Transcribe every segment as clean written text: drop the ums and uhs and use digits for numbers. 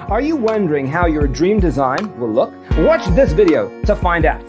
Are you wondering how your dream design will look? Watch this video to find out.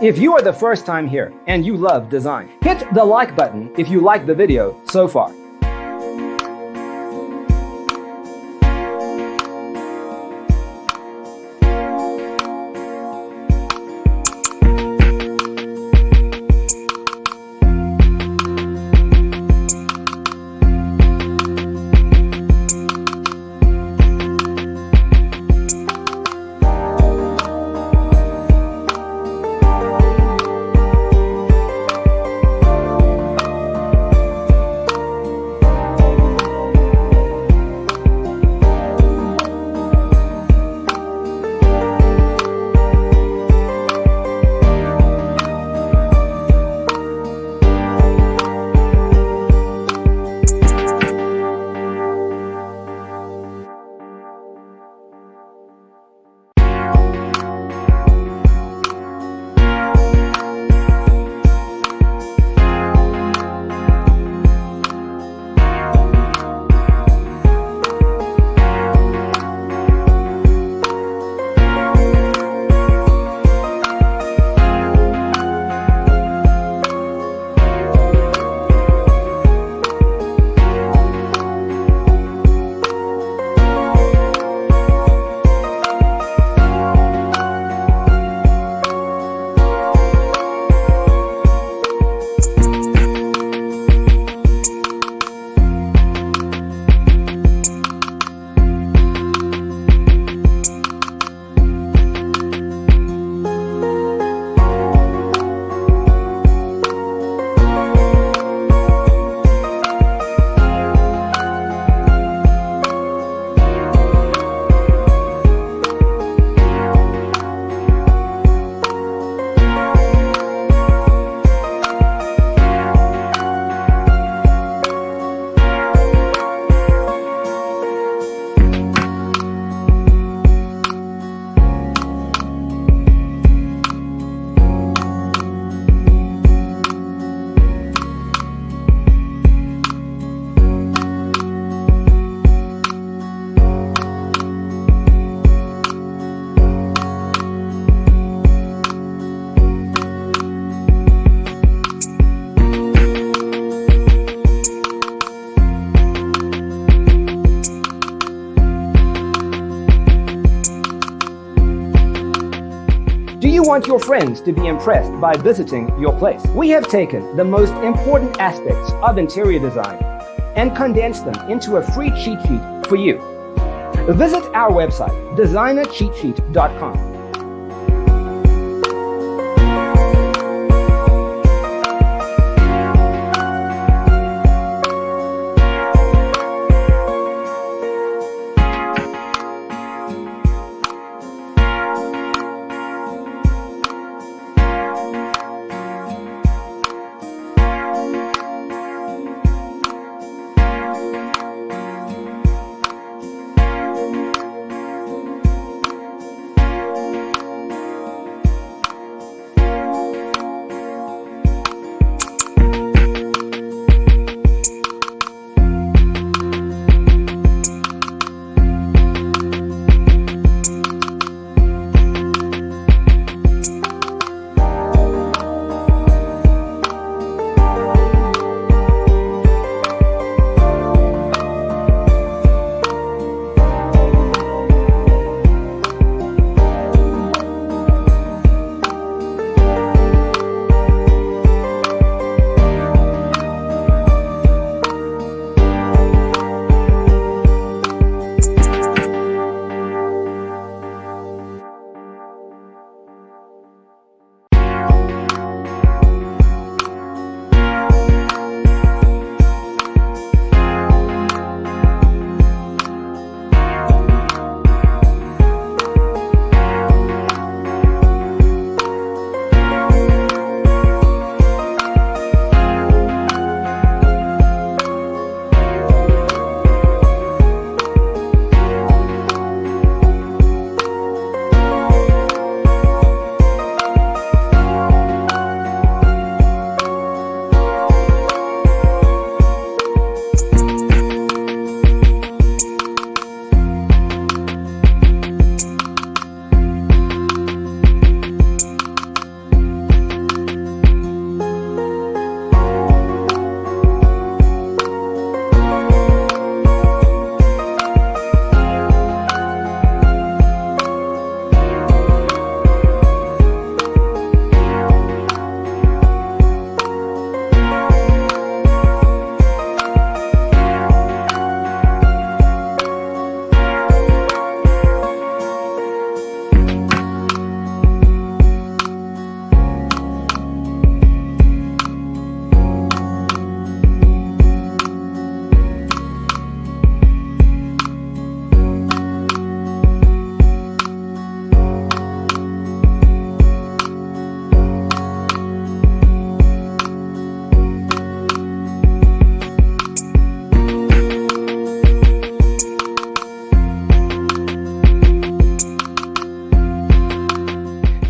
If you are the first time here and you love design, hit the like button if you like the video so far. We want your friends to be impressed by visiting your place. We have taken the most important aspects of interior design and condensed them into a free cheat sheet for you. Visit our website, designercheatsheet.com.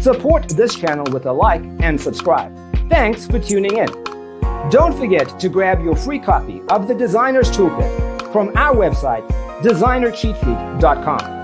Support this channel with a like and subscribe. Thanks for tuning in. Don't forget to grab your free copy of the Designer's Toolkit from our website, designercheatsheet.com.